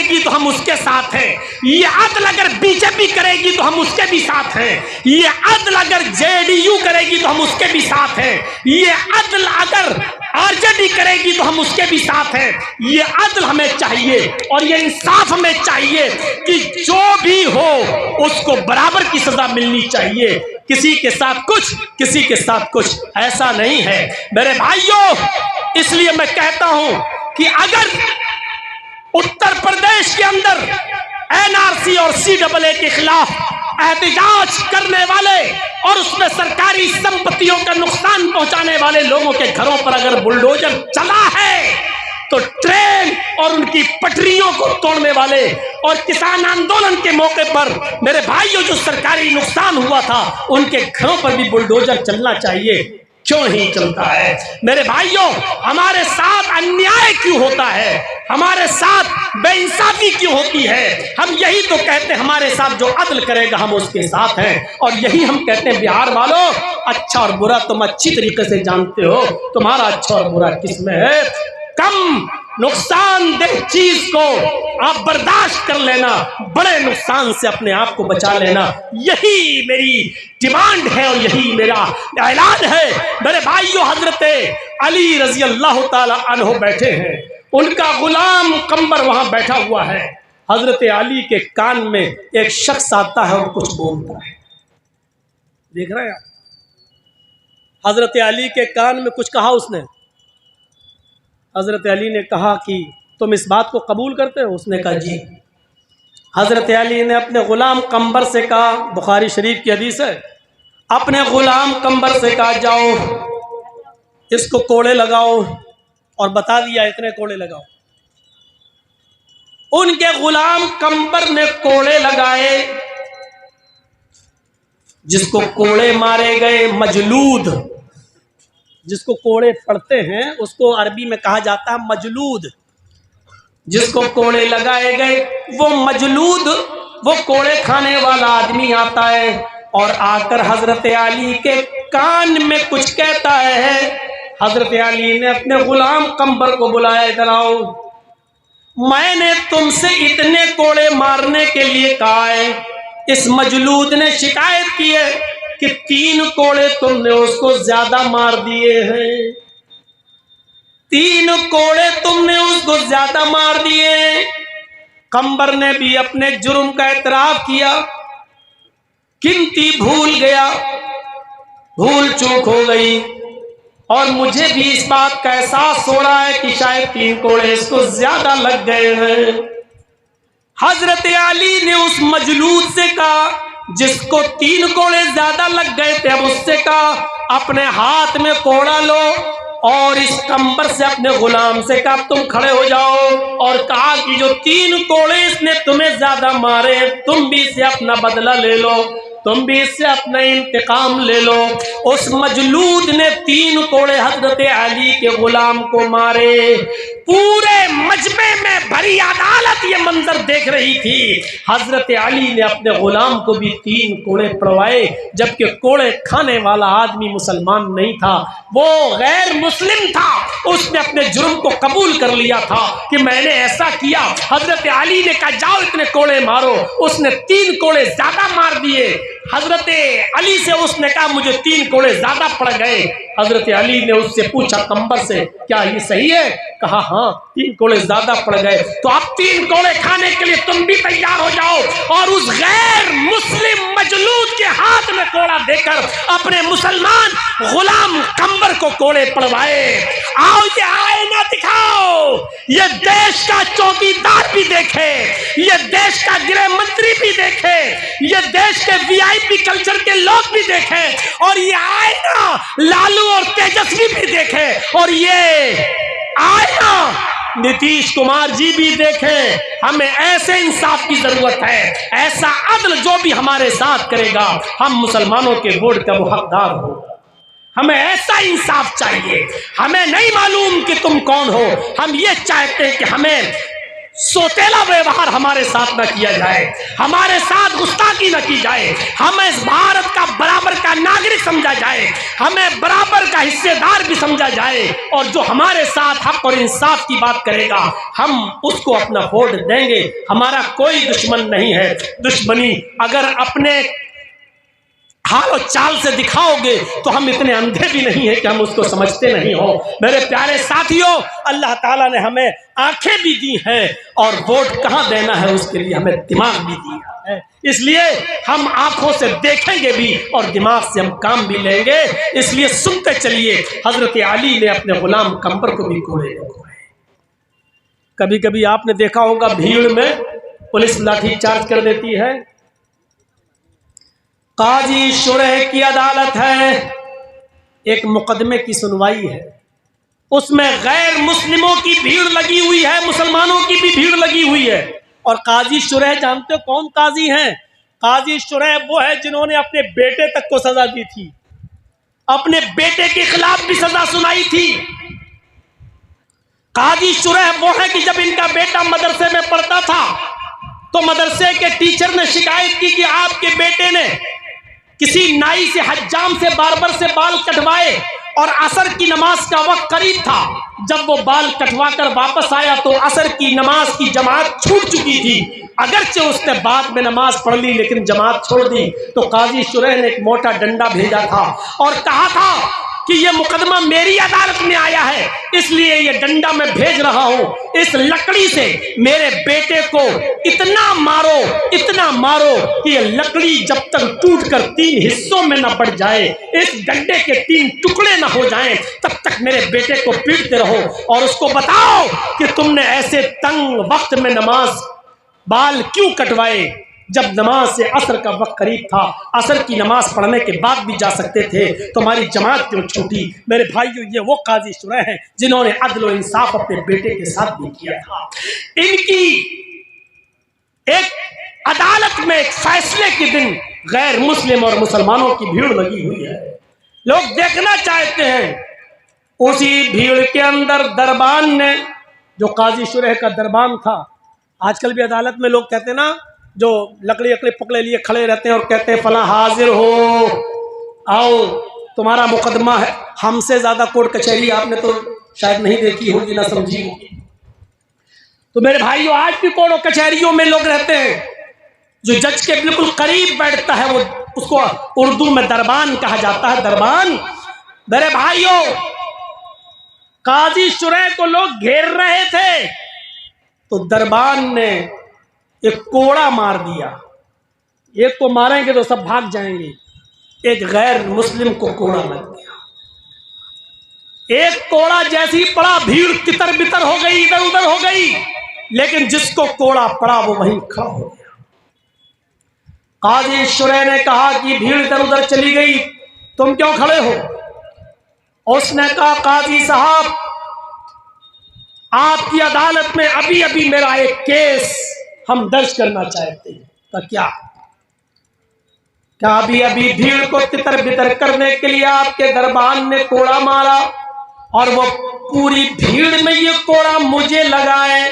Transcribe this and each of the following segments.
करेगी तो हम उसके साथ हैं, ये अदल अगर बीजेपी करेगी तो हम उसके भी साथ हैं, ये अदल अगर जेडीयू करेगी तो हम उसके भी साथ हैं, ये अदल अगर आरजेडी करेगी तो हम उसके भी साथ हैं। ये अदल हमें चाहिए और ये इंसाफ हमें चाहिए कि जो भी हो उसको बराबर की सजा मिलनी चाहिए, किसी के साथ कुछ किसी के साथ कुछ, ऐसा नहीं है मेरे भाइयों। इसलिए मैं कहता हूं कि अगर उत्तर प्रदेश के अंदर एनआरसी और सीएए के खिलाफ एहतजाज करने वाले और उसमें सरकारी संपत्तियों का नुकसान पहुंचाने वाले लोगों के घरों पर अगर बुलडोजर चला है तो ट्रेन और उनकी पटरियों को तोड़ने वाले और किसान आंदोलन के मौके पर मेरे भाइयों जो सरकारी नुकसान हुआ था उनके घरों पर भी बुलडोजर चलना चाहिए। क्यों नहीं चलता है मेरे भाइयों? हमारे साथ अन्याय क्यों होता है, हमारे साथ बेइंसाफी क्यों होती है? हम यही तो कहते हैं हमारे साथ जो अदल करेगा हम उसके साथ हैं, और यही हम कहते हैं बिहार वालों अच्छा और बुरा तुम अच्छी तरीके से जानते हो, तुम्हारा अच्छा और बुरा किसमें है। कम नुकसानदेह चीज को आप बर्दाश्त कर लेना, बड़े नुकसान से अपने आप को बचा लेना, यही मेरी डिमांड है और यही मेरा ऐलान है मेरे भाइयों। हजरत अली रजी अल्लाह ताला अन्हु बैठे हैं, उनका गुलाम कंबर वहां बैठा हुआ है। हजरत अली के कान में एक शख्स आता है और कुछ बोलता है, देख रहे हैं आप? हजरत अली के कान में कुछ कहा उसने। हजरत अली ने कहा कि तुम इस बात को कबूल करते हो? उसने कहा जी। हजरत अली ने अपने गुलाम कंबर से कहा, बुखारी शरीफ की हदीस है, अपने गुलाम कंबर से कहा जाओ इसको कोड़े लगाओ, और बता दिया इतने कोड़े लगाओ। उनके गुलाम कंबर ने कोड़े लगाए, जिसको कोड़े मारे गए मजलूद, जिसको कोड़े पड़ते हैं उसको अरबी में कहा जाता है मजलूद। जिसको कोड़े लगाए गए वो मजलूद, वो कोड़े खाने वाला आदमी आता है और आकर हजरत अली के कान में कुछ कहता है। हजरत अली ने अपने गुलाम कंबर को बुलाया, इधर आओ, मैंने तुमसे इतने कोड़े मारने के लिए कहा है। इस मजलूद ने शिकायत की है कि 3 कोड़े तुमने उसको ज्यादा मार दिए हैं, 3 कोड़े तुमने उसको ज्यादा मार दिए। कंबर ने भी अपने जुर्म का एतराफ किया, गिनती भूल गया, भूल चूक हो गई, और मुझे भी इस बात का एहसास हो रहा है कि शायद 3 कोड़े इसको ज्यादा लग गए हैं। हजरत अली ने उस मजलूद से कहा जिसको 3 कोड़े ज्यादा लग गए थे, अब उससे कहा अपने हाथ में कोड़ा लो, और इस कंबर से अपने गुलाम से कहा तुम खड़े हो जाओ, और कहा कि जो 3 कोड़े इसने तुम्हें ज्यादा मारे तुम भी इससे अपना बदला ले लो, तुम भी इससे अपना इंतकाम ले लो। उस मजलूद ने 3 कोड़े हजरत अली के गुलाम को मारे। पूरे मजमे में भरी अदालत ये मंजर देख रही थी। हजरत अली ने अपने गुलाम को भी 3 कोड़े पड़वाए, जबकि कोड़े खाने वाला आदमी मुसलमान नहीं था, वो गैर मुस्लिम था। उसने अपने जुर्म को कबूल कर लिया था कि मैंने ऐसा किया। हजरत अली ने कहा जाओ इतने कोड़े मारो, उसने 3 कोड़े ज्यादा मार दिए। हजरत अली से उसने कहा मुझे 3 कोड़े ज्यादा पड़ गए। हजरत अली ने उससे पूछा कंबर से क्या ये सही है? कहा हाँ 3 कोड़े ज्यादा पड़ गए। तो अब 3 कोड़े खाने के लिए तुम भी तैयार हो जाओ, और उस गैर मुस्लिम मजलूद के हाथ में कोड़ा देकर अपने मुसलमान गुलाम कंबर को कोड़े पड़वाए। आओ ये आईना दिखाओ, ये देश का चौकीदार भी देखे, ये देश का गृह मंत्री भी देखे, ये देश के वीआईपी कल्चर के लोग भी देखे, और ये आईना लालू और तेजस्वी भी देखे, और ये आईना नीतीश कुमार जी भी देखें। हमें ऐसे इंसाफ की जरूरत है, ऐसा अदल जो भी हमारे साथ करेगा हम मुसलमानों के वोट का वो हकदार हो। हमें ऐसा इंसाफ चाहिए। हमें नहीं मालूम कि तुम कौन हो, हम ये चाहते हैं कि हमें सोतेला व्यवहार हमारे साथ न किया जाए, हमारे साथ गुस्ताखी न की जाए, हमें इस भारत का बराबर का नागरिक समझा जाए, हमें बराबर का हिस्सेदार भी समझा जाए, और जो हमारे साथ हक और इंसाफ की बात करेगा हम उसको अपना वोट देंगे। हमारा कोई दुश्मन नहीं है। दुश्मनी अगर अपने हाल और चाल से दिखाओगे तो हम इतने अंधे भी नहीं है कि हम उसको समझते नहीं हो। मेरे प्यारे साथियों, अल्लाह ताला ने हमें आंखें भी दी हैं और वोट कहां देना है उसके लिए हमें दिमाग भी दिया है, इसलिए हम आंखों से देखेंगे भी और दिमाग से हम काम भी लेंगे। इसलिए सुनते चलिए, हजरत अली ने अपने गुलाम कंबर को भी कोड़े में कोड़े। कभी कभी आपने देखा होगा भीड़ में पुलिस लाठी चार्ज कर देती है। काजी शुरह की अदालत है, एक मुकदमे की सुनवाई है, उसमें गैर मुस्लिमों की भीड़ लगी हुई है, मुसलमानों की भी भीड़ लगी हुई है। और काजी शुरह जानते हो कौन काजी हैं? काजी शुरह वो है जिन्होंने अपने बेटे तक को सजा दी थी, अपने बेटे के खिलाफ भी सजा सुनाई थी। काजी शुरह वो है कि जब इनका बेटा मदरसे में पढ़ता था तो मदरसे के टीचर ने शिकायत की कि आपके बेटे ने किसी नाई से, हज्जाम से, बार्बर से बाल कटवाए और असर की नमाज का वक्त करीब था। जब वो बाल कटवा कर वापस आया तो असर की नमाज की जमात छूट चुकी थी। अगरचे उसने बाद में नमाज पढ़ ली लेकिन जमात छोड़ दी। तो काजी शुरह ने एक मोटा डंडा भेजा था और कहा था कि ये मुकदमा मेरी अदालत में आया है, इसलिए ये डंडा मैं भेज रहा हूं। इस लकड़ी से मेरे बेटे को इतना मारो कि ये लकड़ी जब तक टूटकर 3 हिस्सों में न बढ़ जाए, इस डंडे के 3 टुकड़े न हो जाएं, तब तक मेरे बेटे को पीटते रहो और उसको बताओ कि तुमने ऐसे तंग वक्त में नमाज बाल क्यों कटवाए, जब नमाज से असर का वक्त करीब था। असर की नमाज पढ़ने के बाद भी जा सकते थे, तुम्हारी जमात क्यों छूटी? मेरे भाइयों, ये वो काजी शुरह हैं जिन्होंने अदल और इंसाफ अपने बेटे के साथ भी किया था। इनकी एक अदालत में एक फैसले के दिन गैर मुस्लिम और मुसलमानों की भीड़ लगी हुई है, लोग देखना चाहते हैं। उसी भीड़ के अंदर दरबान ने, जो काजी शुरह का दरबान था, आजकल भी अदालत में लोग कहते हैं ना, जो लकड़ी पकड़े लिए खड़े रहते हैं और कहते हैं फला हाजिर हो, आओ तुम्हारा मुकदमा है। हमसे ज्यादा कोर्ट कचहरी आपने तो शायद नहीं देखी होगी, ना समझी होगी। तो मेरे भाइयों, आज भी कोर्ट कचहरियों में लोग रहते हैं जो जज के बिल्कुल करीब बैठता है, वो उसको उर्दू में दरबान कहा जाता है। दरबान, मेरे भाइयों, काजी शुरह को लोग घेर रहे थे तो दरबान ने एक कोड़ा मार दिया। एक को मारेंगे तो सब भाग जाएंगे, एक गैर मुस्लिम को कोड़ा लग गया। एक कोड़ा जैसी पड़ा, भीड़ तितर बितर हो गई, इधर उधर हो गई, लेकिन जिसको कोड़ा पड़ा वो वहीं खड़ा हो गया। काजी शुरह ने कहा कि भीड़ इधर उधर चली गई, तुम क्यों खड़े हो? उसने कहा, काजी साहब, आपकी अदालत में अभी अभी मेरा एक केस हम दर्ज करना चाहते हैं। तो क्या अभी अभी भीड़ को तितर बितर करने के लिए आपके दरबान ने कोड़ा मारा और वो पूरी भीड़ में ये कोड़ा मुझे लगा है?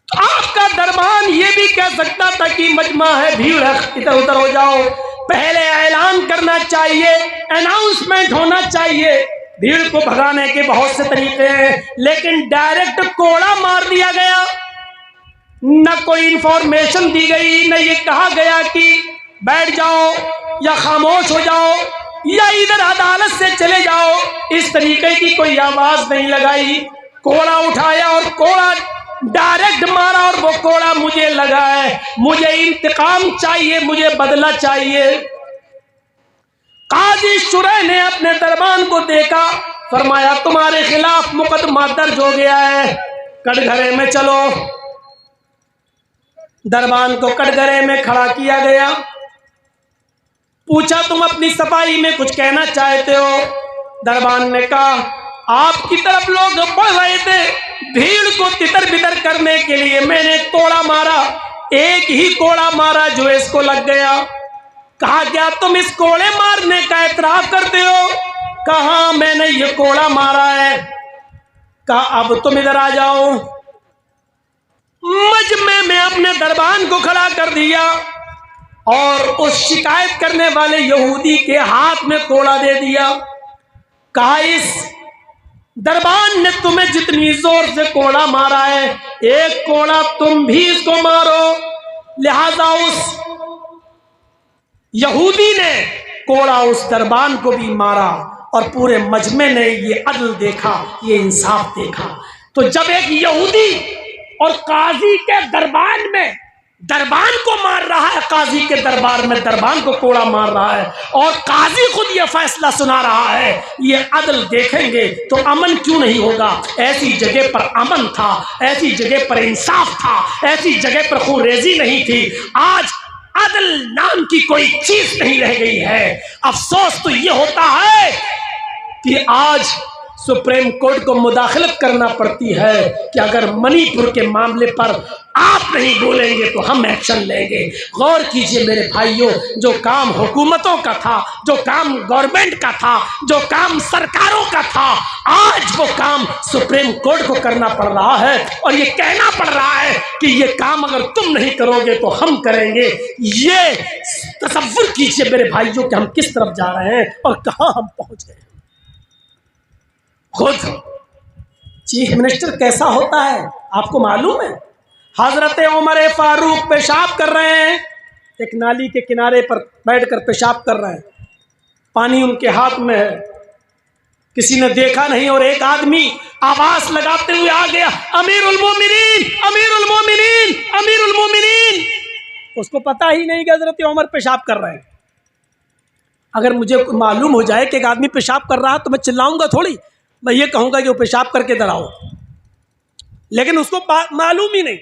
तो आपका दरबान ये भी कह सकता था कि मजमा है, भीड़ है, इधर उधर हो जाओ। पहले ऐलान करना चाहिए, अनाउंसमेंट होना चाहिए। भीड़ को भगाने के बहुत से तरीके हैं, लेकिन डायरेक्ट कोड़ा मार दिया गया। न कोई इंफॉर्मेशन दी गई, न ये कहा गया कि बैठ जाओ या खामोश हो जाओ या इधर अदालत से चले जाओ। इस तरीके की कोई आवाज नहीं लगाई। कोड़ा उठाया और कोड़ा डायरेक्ट मारा और वो कोड़ा मुझे लगा है। मुझे इंतकाम चाहिए, मुझे बदला चाहिए। काजी शुरह ने अपने दरबान को देखा, फरमाया, तुम्हारे खिलाफ मुकदमा दर्ज हो गया है, कटघरे में चलो। दरबान को कटघरे में खड़ा किया गया। पूछा, तुम अपनी सफाई में कुछ कहना चाहते हो? दरबान ने कहा, आपकी तरफ लोग बढ़ रहे थे, भीड़ को तितर बितर करने के लिए मैंने कोड़ा मारा, एक ही कोड़ा मारा जो इसको लग गया। कहा, क्या तुम इस कोड़े मारने का एतराफ करते हो? कहा, मैंने ये कोड़ा मारा है। कहा, अब तुम इधर आ जाओ। में अपने दरबान को खड़ा कर दिया और उस शिकायत करने वाले यहूदी के हाथ में कोड़ा दे दिया। कहा, इस दरबान ने तुम्हें जितनी जोर से कोड़ा मारा है, एक कोड़ा तुम भी इसको मारो। लिहाजा उस यहूदी ने कोड़ा उस दरबान को भी मारा और पूरे मजमे ने ये अदल देखा, ये इंसाफ देखा। तो जब एक यहूदी और काजी के दरबार में दरबान को मार रहा है, काजी के दरबार में दरबान को कोड़ा मार रहा है और काजी खुद ये फैसला सुना रहा है, ये अदल देखेंगे तो अमन क्यों नहीं होगा। ऐसी जगह पर अमन था, ऐसी जगह पर इंसाफ था, ऐसी जगह पर खूनरेजी नहीं थी। आज अदल नाम की कोई चीज नहीं रह गई है। अफसोस तो ये होता है कि आज सुप्रीम कोर्ट को मुदाखलत करना पड़ती है कि अगर मणिपुर के मामले पर आप नहीं बोलेंगे तो हम एक्शन लेंगे। गौर कीजिए मेरे भाइयों, जो काम हुकूमतों का था, जो काम गवर्नमेंट का था, जो काम सरकारों का था, आज वो काम सुप्रीम कोर्ट को करना पड़ रहा है और ये कहना पड़ रहा है कि ये काम अगर तुम नहीं करोगे तो हम करेंगे। ये तसव्वुर कीजिए मेरे भाइयों कि हम किस तरफ जा रहे हैं और कहां हम पहुंच गए। खुद चीफ मिनिस्टर कैसा होता है आपको मालूम है। हजरत उमर फारूक पेशाब कर रहे हैं, एक नाली के किनारे पर बैठकर पेशाब कर रहे हैं, पानी उनके हाथ में है, किसी ने देखा नहीं और एक आदमी आवाज लगाते हुए आ गया, अमीरुल मोमिनीन, अमीरुल मोमिनीन, अमीरुल मोमिनीन। उसको पता ही नहीं कि हजरत उमर पेशाब कर रहे हैं। अगर मुझे मालूम हो जाए कि एक आदमी पेशाब कर रहा है तो मैं चिल्लाऊंगा थोड़ी, मैं ये कहूंगा कि वो पेशाब करके डराओ, लेकिन उसको मालूम ही नहीं।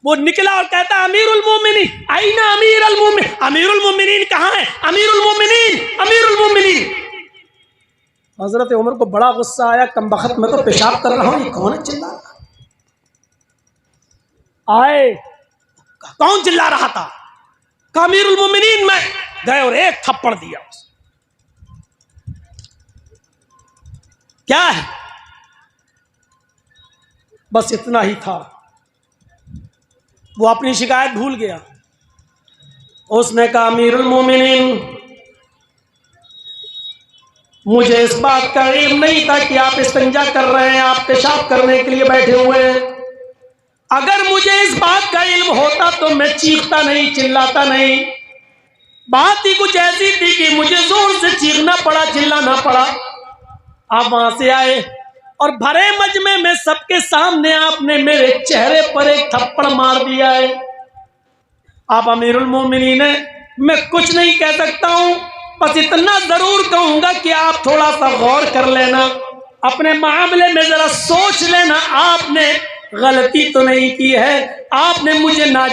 वो निकला और कहता अमीरुल मोमिनीन, आईना अमीरुल मोमिनीन, अमीरुल मोमिनीन कहाँ है, अमीरुल मोमिनीन, अमीरुल मोमिनीन। हजरत उमर को बड़ा गुस्सा आया, कम वक्त में तो पेशाब कर रहा हूं, ये कौन चिल्ला रहा। आए, कौन चिल्ला रहा था, अमीरुल मोमिनीन। में गए और एक थप्पड़ दिया। क्या है, बस इतना ही था। वो अपनी शिकायत भूल गया। उसने कहा अमीरुल मोमिनीन, मुझे इस बात का इल्म नहीं था कि आप इस्तिंजा कर रहे हैं, आप पेशाब करने के लिए बैठे हुए हैं। अगर मुझे इस बात का इल्म होता तो मैं चीखता नहीं, चिल्लाता नहीं। बात ही कुछ ऐसी थी कि मुझे जोर से चीखना पड़ा, चिल्लाना पड़ा। आप वहां से आए और भरे मजमे में सबके सामने आपने मेरे चेहरे पर एक थप्पड़ मार दिया है। आप अमीरुल मोमिनीन हैं, मैं कुछ नहीं कह सकता हूं, बस इतना जरूर कहूंगा कि आप थोड़ा सा गौर कर लेना, अपने मामले में जरा सोच लेना। आपने गलती तो नहीं की है, आपने मुझे ना